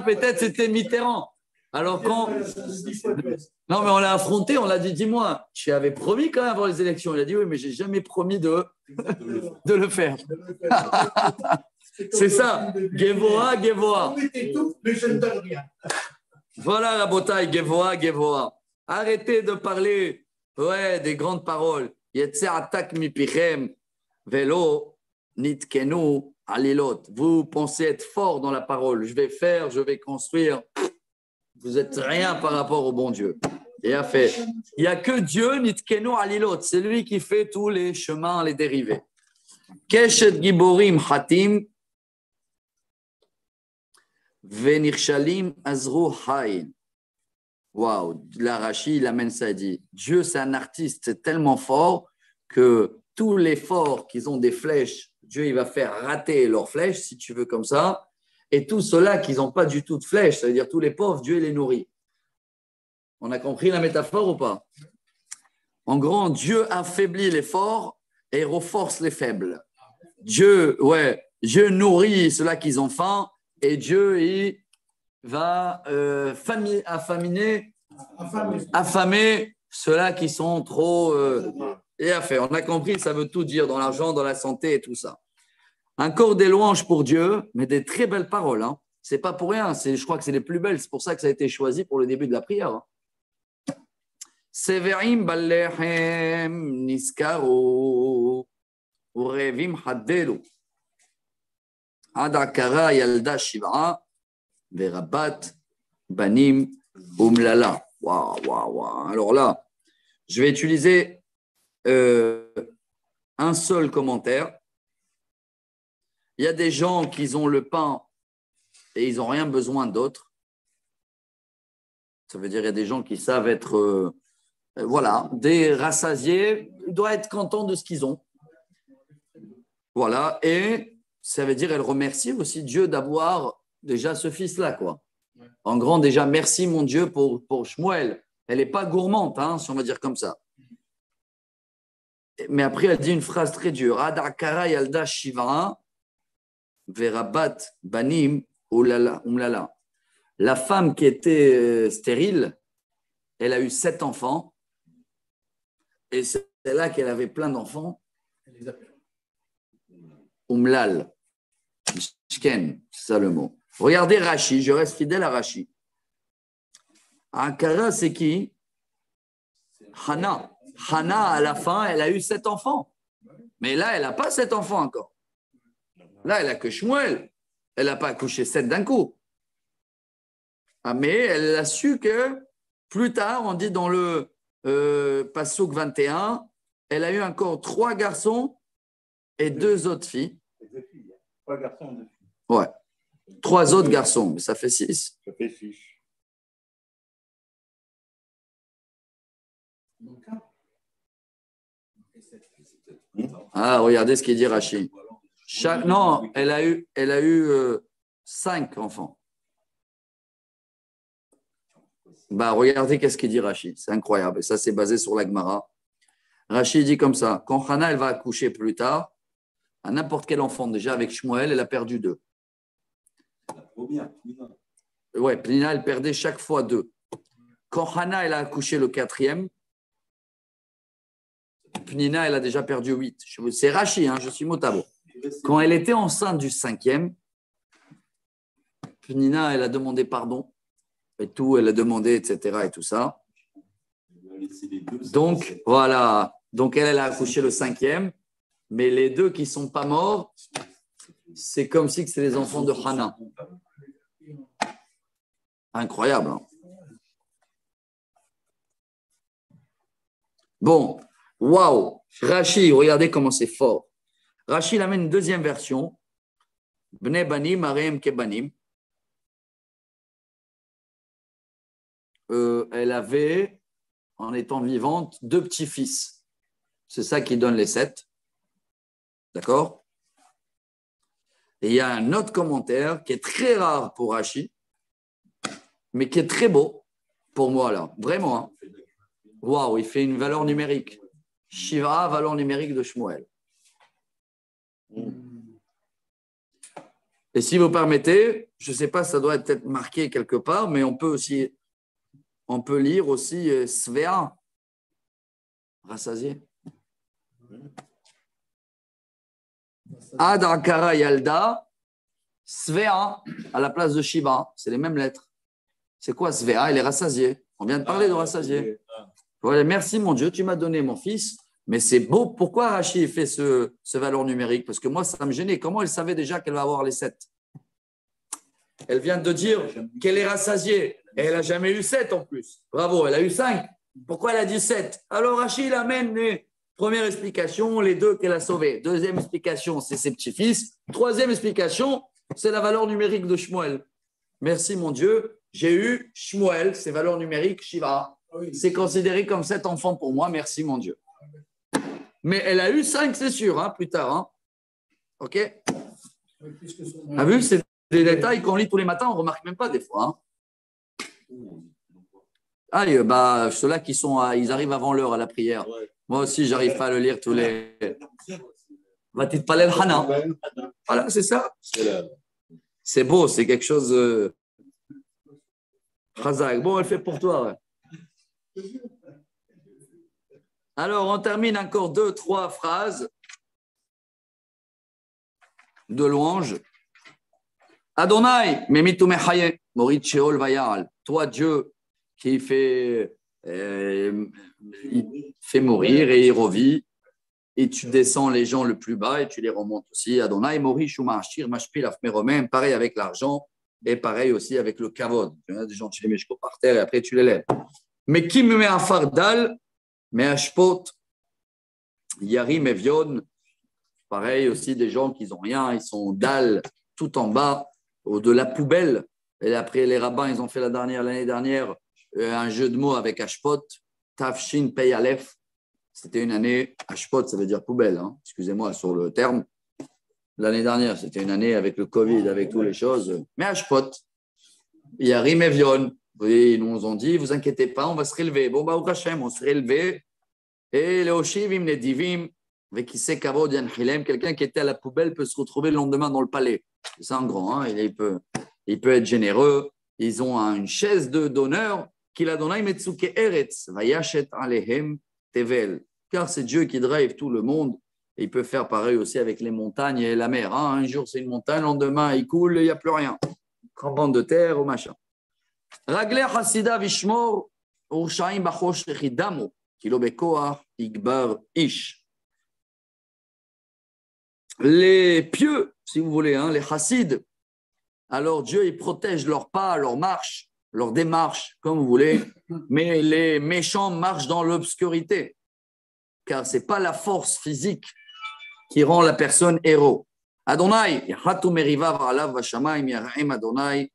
Peut-être c'était Mitterrand. Alors quand… Non, mais on l'a affronté, on l'a dit, dis-moi, tu avais promis quand même avant les élections. Il a dit, oui, mais je n'ai jamais promis de le faire. C'est ça, Gevoa, Gevoa. Voilà la bataille, Gevoa, Gevoa. Arrêtez de parler des grandes paroles. Yetze'atak mipichem velo nitkenu alilot. Vous pensez être fort dans la parole. Je vais faire, je vais construire. Vous n'êtes rien par rapport au bon Dieu. Il a fait. Il n'y a que Dieu, Nitkenu Alilot. C'est lui qui fait tous les chemins, les dérivés. Keshet Giborim Hatim. Venirchalim Azru Hain. Waouh, l'Arachi, il amène ça, il dit Dieu, c'est un artiste tellement fort que tous les forts qui ont des flèches, Dieu, il va faire rater leurs flèches, si tu veux, comme ça. Et tous ceux-là qui n'ont pas du tout de flèches, ça veut dire tous les pauvres, Dieu les nourrit. On a compris la métaphore ou pas? En gros, Dieu affaiblit les forts et renforce les faibles. Dieu nourrit ceux-là qui ont faim et Dieu, il va affamer ceux-là qui sont trop... et affaires. On a compris, ça veut tout dire dans l'argent, dans la santé et tout ça. Encore des louanges pour Dieu, mais des très belles paroles. Hein. Ce n'est pas pour rien, je crois que c'est les plus belles. C'est pour ça que ça a été choisi pour le début de la prière. Hein. Severim ballechem niskaro urevim haddelu adakara yalda shiv'a verabat banim umlala. Waouh. Alors là, je vais utiliser un seul commentaire. Il y a des gens qui ont le pain et ils n'ont rien besoin d'autre. Ça veut dire qu'il y a des gens qui savent être des rassasiés. Ils doivent être contents de ce qu'ils ont. Voilà. Et ça veut dire qu'elle remercie aussi Dieu d'avoir déjà ce fils-là, quoi. En grand, déjà, merci mon Dieu pour Shmuel. Elle n'est pas gourmande, hein, si on va dire comme ça. Mais après, elle dit une phrase très dure. Adakara yalda shiva verabat banim umlala. La femme qui était stérile, elle a eu 7 enfants. Et c'est là qu'elle avait plein d'enfants. Umlal. Shken, c'est ça le mot. Regardez Rashi, je reste fidèle à Rashi. Akara, c'est qui? Hana. Hana, à la fin, elle a eu 7 enfants. Mais là, elle n'a pas 7 enfants encore. Là, elle n'a que Shmuel. Elle n'a pas accouché 7 d'un coup. Ah, mais elle a su que plus tard, on dit dans le Passouk 21, elle a eu encore 3 garçons et 2 autres filles. 3 garçons, 2 filles. Ouais. 3 autres garçons, mais ça fait 6. Ça fait 6. Ah, regardez ce qu'il dit Rachid. Non, elle a eu 5 enfants. Bah, regardez qu'est-ce qu'il dit Rachid. C'est incroyable. Et ça, c'est basé sur la Gemara. Rachid dit comme ça. Quand Hana, elle va accoucher plus tard, à n'importe quel enfant, déjà avec Shmuel, elle a perdu 2. Ouais, Pnina, elle perdait chaque fois 2. Quand Hana, elle a accouché le 4e, Pnina, elle a déjà perdu 8. C'est Rachid, hein, je suis motabo. Quand elle était enceinte du 5e, Pnina, elle a demandé pardon et tout, elle a demandé, etc. et tout ça. Donc, voilà. Donc, elle a accouché le 5e, mais les 2 qui ne sont pas morts, c'est comme si c'est les enfants de Hana. Incroyable. Hein? Bon, waouh. Rachid, regardez comment c'est fort. Rachid amène une deuxième version. Bnei banim, areim kebanim. Elle avait, en étant vivante, 2 petits-fils. C'est ça qui donne les 7. D'accord? Et il y a un autre commentaire qui est très rare pour Rachid, mais qui est très beau pour moi, là. Vraiment. Hein? Waouh, il fait une valeur numérique. Shiva, valeur numérique de Shmuel. Et si vous permettez, je ne sais pas, ça doit être marqué quelque part, mais on peut lire aussi Svea, rassasié. Ad Akara Yalda, Svea, à la place de Shiva, c'est les mêmes lettres. C'est quoi Svea? Elle est rassasiée. On vient de parler de rassasié. Voilà, merci mon Dieu, tu m'as donné mon fils. Mais c'est beau. Pourquoi Rachid fait ce valeur numérique? Parce que moi, ça me gênait. Comment elle savait déjà qu'elle va avoir les 7? Elle vient de dire qu'elle est rassasiée. Et elle n'a jamais eu 7 en plus. Bravo, elle a eu 5. Pourquoi elle a dit 7? Alors Rachid amène les première explication, les 2 qu'elle a sauvés. Deuxième explication, c'est ses petits-fils. Troisième explication, c'est la valeur numérique de Shmuel. Merci mon Dieu, j'ai eu Shmuel, ses valeurs numériques, Shiva. C'est considéré comme 7 enfants pour moi, merci mon Dieu. Mais elle a eu 5, c'est sûr, hein, plus tard. Hein. OK? T'as vu, c'est des détails qu'on lit tous les matins, on ne remarque même pas des fois. Hein. Allez, ceux-là qui sont, ils arrivent avant l'heure à la prière. Moi aussi, j'arrive pas à le lire tous les. Va-t-il parler le Hana? Voilà, c'est ça. C'est beau, c'est quelque chose. Khazak. Bon, elle fait pour toi. Ouais. Alors, on termine encore 2, 3 phrases de louange. Adonai, Memitu Mechaye, Morit Sheol Vayal. Toi, Dieu, qui fait mourir et il revit, et tu descends les gens le plus bas et tu les remontes aussi. Adonai, Mori, Shuma, Ashir, Mashpil, Afmeromem, pareil avec l'argent et pareil aussi avec le kavod. Tu as des gens, tu les mets par terre et après tu les lèves. Mais qui me met un fardal, mais ashpot, Yarim et Vion, pareil aussi des gens qui n'ont rien, ils sont dalles tout en bas, de la poubelle. Et après, les rabbins, ils ont fait l'année dernière, un jeu de mots avec Ashpot, Tafshin Pei Aleph. C'était une année, Ashpot, ça veut dire poubelle, hein. Excusez-moi sur le terme. L'année dernière, c'était une année avec le Covid, avec toutes les choses. Mais Ashpot, il y a Rim et Vion. Ils nous ont dit, vous inquiétez pas, on va se rélever. Bon, au Hashem, on se rélevé. Et les Oshivim, les Divim, avec qui c'est Kavod Yan Chilem, quelqu'un qui était à la poubelle peut se retrouver le lendemain dans le palais. C'est en grand, hein. Il peut être généreux. Ils ont une chaise d'honneur. Qu'il a donné Metsuke Eretz, Vayashet Alehem Tevel. Car c'est Dieu qui drive tout le monde. Et il peut faire pareil aussi avec les montagnes et la mer. Hein. Un jour, c'est une montagne, le lendemain, il coule, il n'y a plus rien. Tremblement de terre ou machin. Ragle Hasida Vishmor, Urshaim Bachosh Lechidamo, Kilo Bekoah, Igbar Ish. Les pieux, si vous voulez, hein, les chassides, alors Dieu, il protège leurs pas, leurs marches, leurs démarches, comme vous voulez, mais les méchants marchent dans l'obscurité, car ce n'est pas la force physique qui rend la personne héros. Adonai, Yachatu Merivav Alav Vashamayim Yarem Adonai,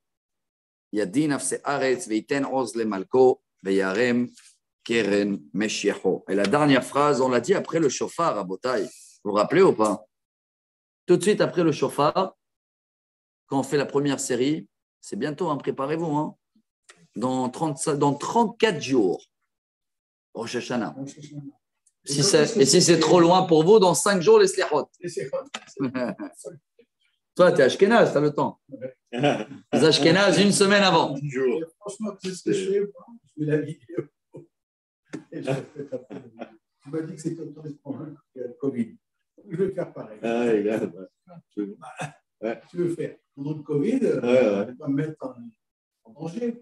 Yadin Afse Aretz Veiten Oz Le Malko Veyarem Keren Meshiacho. Et la dernière phrase, on l'a dit après le shofar à Botaï. Vous vous rappelez ou pas? Tout de suite après le shofar, quand on fait la première série, c'est bientôt, hein, préparez-vous, hein, dans 34 jours, Rosh Hashanah. Et si c'est trop loin pour vous, dans 5 jours, les Slechot. Toi, tu es Ashkenaz, tu as le temps. Les Ashkenaz, une semaine avant. Franchement, c'est ce que je fais. Je vais la vidéo. Tu m'as dit que c'était autorisé le Covid. Je vais faire pareil. Tu veux faire pendant le Covid, tu vas me mettre en danger.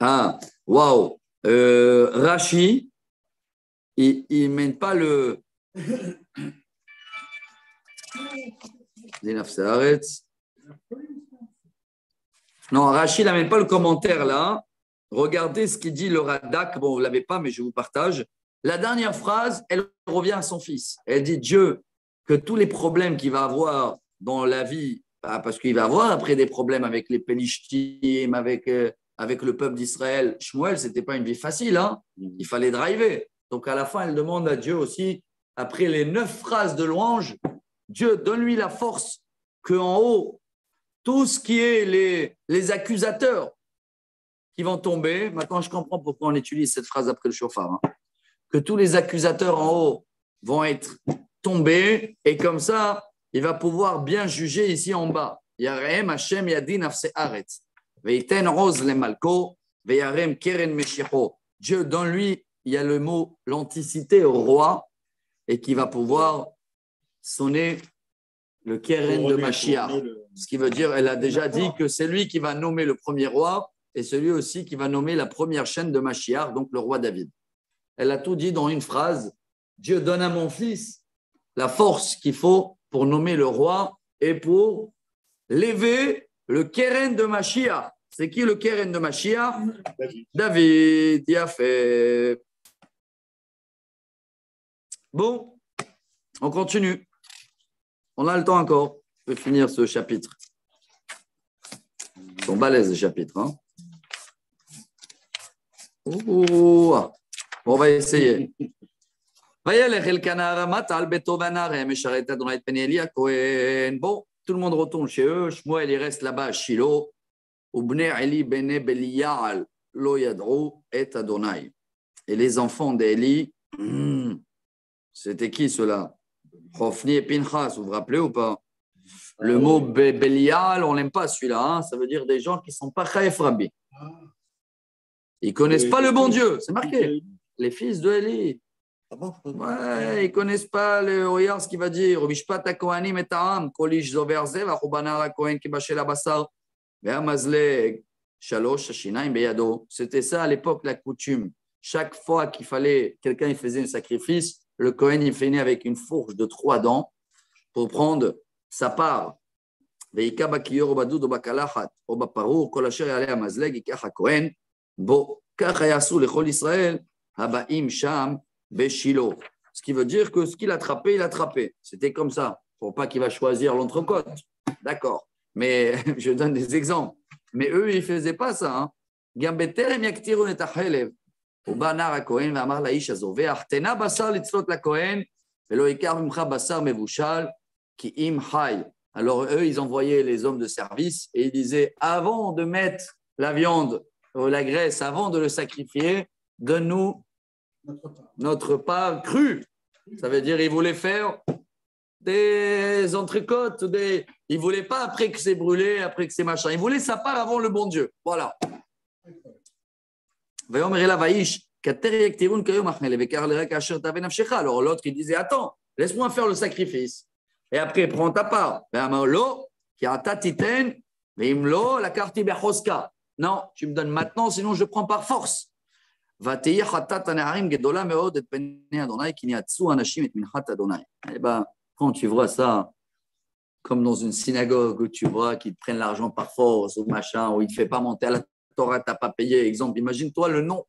Ah, waouh. Rashi, il ne mène pas le. Non, Rashi n'amène pas le commentaire là. Regardez ce qu'il dit le Radak. Bon, vous ne l'avez pas, mais je vous partage. La dernière phrase, elle revient à son fils. Elle dit Dieu, que tous les problèmes qu'il va avoir dans la vie, parce qu'il va avoir après des problèmes avec les Pélishtim, avec le peuple d'Israël. Shmuel, ce n'était pas une vie facile, hein. Il fallait driver. Donc à la fin, elle demande à Dieu aussi, après les 9 phrases de louange, Dieu, donne-lui la force qu'en haut, tout ce qui est les accusateurs qui vont tomber. Maintenant, je comprends pourquoi on utilise cette phrase après le shofar. Hein. Que tous les accusateurs en haut vont être tombés et comme ça, il va pouvoir bien juger ici en bas. Yarem Hashem Yadin Afse Aretz. Veiten Roz le Malko. Veyarem Keren Meshicho. Dieu, dans lui, il y a le mot l'anticité au roi et qui va pouvoir sonner le Keren de Mashiach. Ce qui veut dire, elle a déjà dit que c'est lui qui va nommer le premier roi et celui aussi qui va nommer la première chaîne de Mashiach, donc le roi David. Elle a tout dit dans une phrase. Dieu donne à mon fils la force qu'il faut pour nommer le roi et pour lever le Keren de Mashiach. C'est qui le Keren de Mashiach? David. David, il a fait. Bon, on continue. On a le temps encore de finir ce chapitre. Ils sont balèzes, les chapitres. Hein. Ouh. On va essayer. Bon, tout le monde retourne chez eux. Shmuel, il reste là-bas à Shiloh. Et les enfants d'Eli, c'était qui ceux-là? Hofni et Pinchas, vous vous rappelez ou pas? Le mot Belial, on n'aime pas celui-là. Hein? Ça veut dire des gens qui ne sont pas Chaïf Rabbi. Ils ne connaissent pas le bon Dieu. C'est marqué. Les fils de Eli. Ah bon? Ouais, ils ne connaissent pas le regarde ce qu'il va dire. C'était ça à l'époque, la coutume. Chaque fois qu'il fallait, quelqu'un il faisait un sacrifice, le Kohen il venait avec une fourche de 3 dents pour prendre sa part. Ce qui veut dire que ce qu'il attrapait, il attrapait. C'était comme ça, pour pas qu'il va choisir l'entrecôte. D'accord. Mais je donne des exemples. Mais eux, ils ne faisaient pas ça. Hein. Alors eux, ils envoyaient les hommes de service et ils disaient, avant de mettre la viande ou la graisse, avant de le sacrifier, donne-nous notre part crue. Ça veut dire qu'ils voulaient faire des entrecôtes, ils ne voulaient pas après que c'est brûlé, après que c'est machin. Ils voulaient sa part avant le bon Dieu. Voilà. Alors l'autre, il disait, attends, laisse-moi faire le sacrifice. Et après, prends ta part. Non, tu me donnes maintenant, sinon je prends par force. Eh ben, quand tu vois ça, comme dans une synagogue où tu vois qu'ils te prennent l'argent par force ou machin, où ils ne te font pas monter à la Torah, tu n'as pas payé. Exemple, imagine-toi le nom,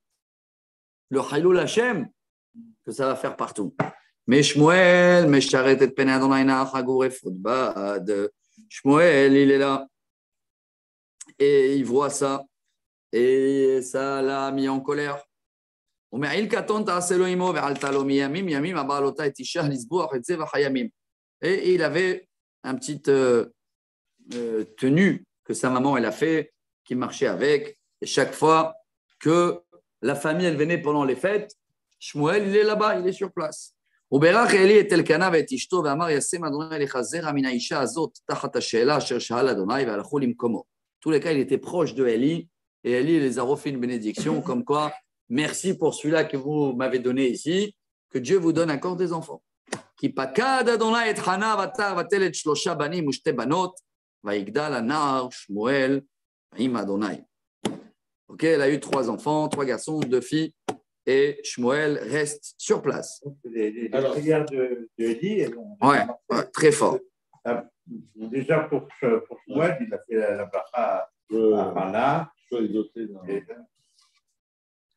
le Haïlou Hashem, que ça va faire partout. Mais Shmuel, Shmuel, il est là. Et il voit ça. Et ça l'a mis en colère. Et il avait une petite tenue que sa maman elle a fait, qui marchait avec. Et chaque fois que la famille elle venait pendant les fêtes, Shmuel il est là-bas, il est sur place. Tous les cas, il était proche de Eli et Eli les a refait une bénédiction comme quoi, merci pour celui-là que vous m'avez donné ici, que Dieu vous donne encore des enfants. Ok, elle a eu 3 enfants, 3 garçons, 2 filles, et Shmuel reste sur place. Les prières de Eli, ouais, très fort. Déjà pour Shmuel, il a fait la bracha à Hana.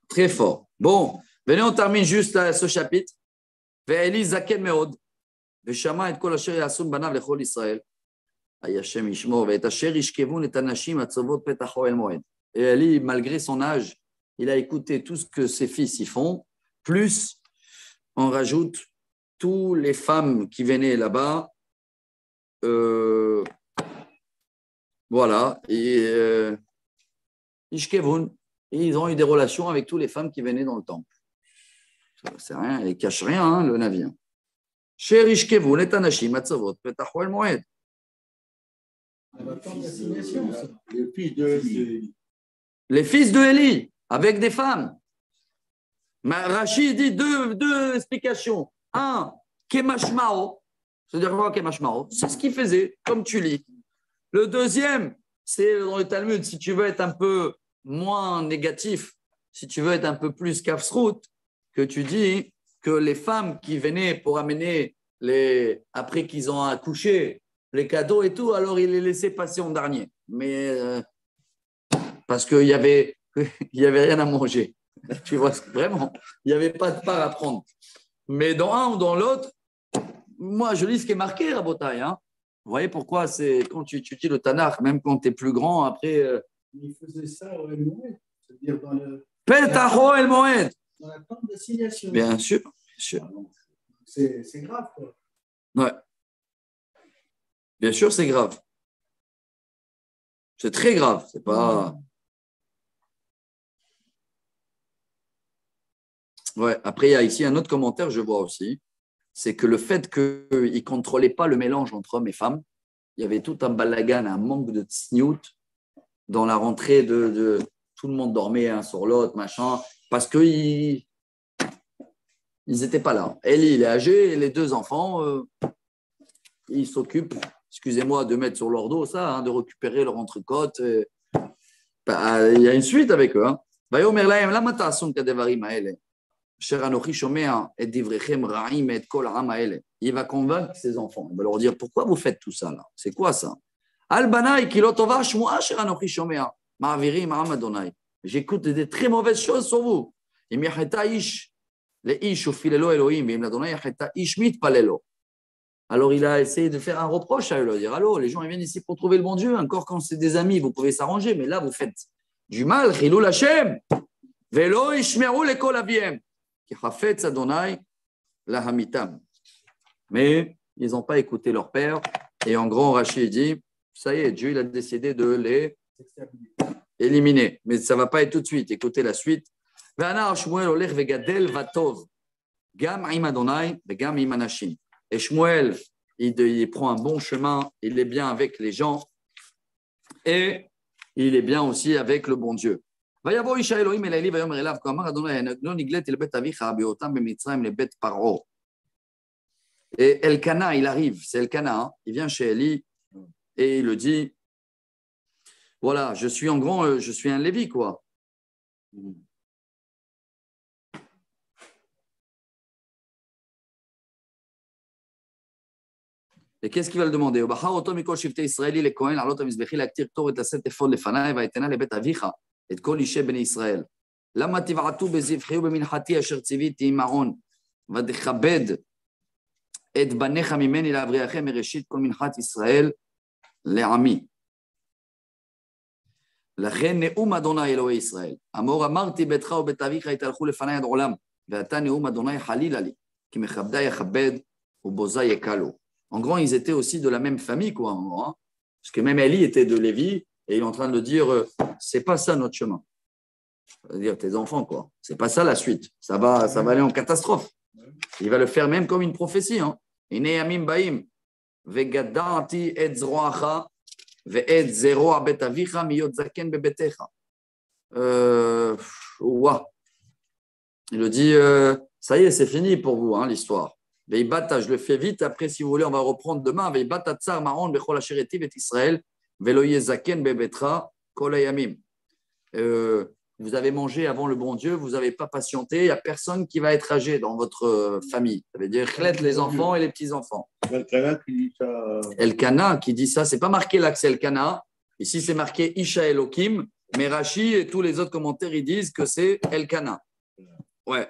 Très fort. Bon, venez, on termine juste là, ce chapitre. Ve'eli zaken meod, ve'shama et kol asher yasum banav lechol Israël. Ay Hashem yishmor, ve'et asher yishkevun et anashim atzovot petach Ohel Moed. Et Eli, malgré son âge, il a écouté tout ce que ses fils y font, plus on rajoute toutes les femmes qui venaient là-bas. Voilà, et Ishkevun, ils ont eu des relations avec toutes les femmes qui venaient dans le temple. C'est rien, il ne cache rien, hein, le navire. Cher Ishkevun et Anashim Atzavot Petach Ohel Moed. Les fils de Eli. Les fils de Eli, avec des femmes. Rachid dit deux explications. Un, Kemashmao. C'est-à-dire quoi, Kemashmao? C'est ce qu'il faisait, comme tu lis. Le deuxième, c'est dans le Talmud, si tu veux être un peu moins négatif, si tu veux être un peu plus kafsrout, que tu dis que les femmes qui venaient pour amener après qu'ils ont accouché, les cadeaux et tout, alors il les laissait passer en dernier. Mais parce qu'il y avait rien à manger. Tu vois, vraiment, il n'y avait pas de part à prendre. Mais dans un ou dans l'autre, moi, je lis ce qui est marqué, Rabotai. Hein. Vous voyez pourquoi c'est quand tu étudies le Tanakh, même quand tu es plus grand, après. Il faisait ça au El Moed, c'est-à-dire dans le. Petaho El Moed. Dans la tente d'assignation. Bien sûr, bien sûr. C'est grave, quoi. Ouais. Bien sûr, c'est grave. C'est très grave. C'est pas. Ouais. Après, il y a ici un autre commentaire, je vois aussi. C'est que le fait qu'ils ne contrôlaient pas le mélange entre hommes et femmes, il y avait tout un balagan, un manque de tsniout dans la rentrée de tout le monde dormait un sur l'autre, machin, parce qu'ils n'étaient pas là. Eli, il est âgé, et les deux enfants, ils s'occupent, excusez-moi de mettre sur leur dos ça, hein, de récupérer leur entrecôte. Il y a une suite avec eux. Hein. Il va convaincre ses enfants. Il va leur dire pourquoi vous faites tout ça là. C'est quoi ça? J'écoute des très mauvaises choses sur vous. Alors il a essayé de faire un reproche à eux, de dire allô, les gens ils viennent ici pour trouver le bon Dieu. Encore quand c'est des amis, vous pouvez s'arranger, mais là vous faites du mal. Chilul Hashem. Velo ishmeru lekol aviem. Mais ils n'ont pas écouté leur père. Et en grand, Rachid dit, ça y est, Dieu il a décidé de les éliminer. Mais ça ne va pas être tout de suite. Écoutez la suite. Et Shmuel, il prend un bon chemin, il est bien avec les gens et il est bien aussi avec le bon Dieu. Et Elkana, il arrive, c'est Elkana, hein, il vient chez Eli et il le dit, voilà, je suis un Lévi, quoi. Et qu'est-ce qu'il va le demander? למה תבעטו בזבחי ובמנחתי אשר ציוויתי מעון ותכבד את בניך ממני לאבריחם מראשית כל מנחת ישראל לעמי. לכן נאום אדוני אלוהי ישראל. אמור אמרתי ביתך ובית אביך יתהלכו לפני עד עולם ואתה נאום אדוני חלילה לי כי מכבדי יכבד ובוזי יקלו. En grand, ils étaient aussi de la même famille, quoi. Hein, parce que même Eli était de Lévi et il est en train de dire c'est pas ça notre chemin. C'est-à-dire tes enfants, quoi. C'est pas ça la suite. Ça va aller en catastrophe. Il va le faire même comme une prophétie. Hein. Ineyamim baim vegadati et zroacha ve'et zeroa bet avicha miyot zaken bebetecha. Ouah. Il le dit, ça y est, c'est fini pour vous, hein, l'histoire. Veibata, je le fais vite. Après, si vous voulez, on va reprendre demain. Veibata tsar maron bechol ashereti bet Israël veloye zaken bebetra kol hayamim. Vous avez mangé avant le bon Dieu, vous n'avez pas patienté, il n'y a personne qui va être âgé dans votre famille. Ça veut dire les enfants et les petits-enfants. Elkana qui dit ça. Elkana qui dit ça, ce n'est pas marqué là que c'est Elkana. Ici, c'est marqué Isha Elohim, mais Rashi et tous les autres commentaires, ils disent que c'est Elkana. Ouais.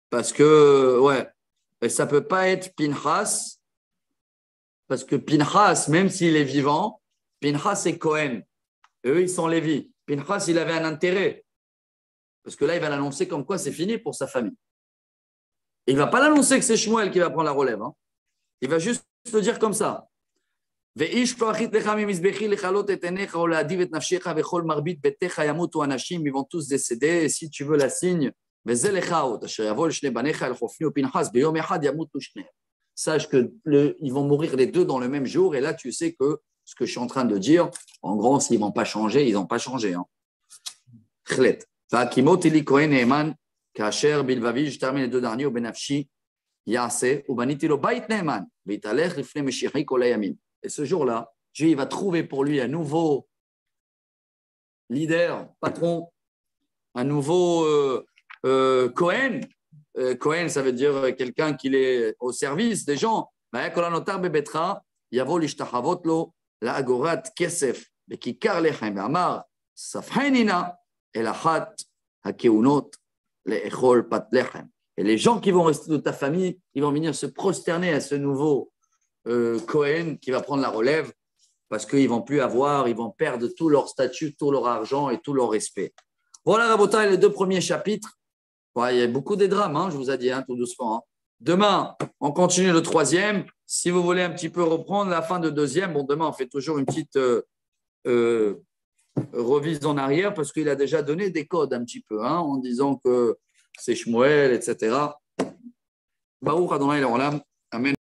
Parce que, ouais, et ça ne peut pas être Pinchas, parce que Pinchas, même s'il est vivant, Pinchas c'est Cohen. Eux, ils sont Lévi. Pinchas, il avait un intérêt. Parce que là, il va l'annoncer comme quoi c'est fini pour sa famille. Il ne va pas l'annoncer que c'est Shmuel qui va prendre la relève. Hein. Il va juste le dire comme ça. Ils vont tous décéder. Et si tu veux la signe, sache qu'ils vont mourir les deux dans le même jour. Et là, tu sais que ce que je suis en train de dire, en gros, s'ils ne vont pas changer, ils n'ont pas changé. Hein. Je termine les deux derniers au Benafshi, Yase, ou Banitilo Bait Neeman, Vitalech, Lifne Meshichi, Kolayamim. Et ce jour-là, Dieu va trouver pour lui un nouveau leader, patron, un nouveau Cohen. Cohen, ça veut dire quelqu'un qui est au service des gens. יבוא להשתחוות לו לאגורת כסף בכיכר לחם, ואמר, ספחני נא אל אחת הכהונות לאכול פת לחם. Et les gens qui vont rester de ta famille, ils vont venir se prosterner à ce nouveau Cohen qui va prendre la relève parce qu'ils ne vont plus avoir, ils vont perdre tout leur statut, tout leur argent et tout leur respect. Voilà, Rabotai, les 2 premiers chapitres. Ouais, il y a beaucoup de drames, hein, je vous ai dit, hein, tout doucement. Hein. Demain, on continue le 3e. Si vous voulez un petit peu reprendre la fin de 2e, bon, demain, on fait toujours une petite revise en arrière parce qu'il a déjà donné des codes un petit peu, hein, en disant que c'est Shmuel, etc. Baruch Adonai l'Olam. Amen.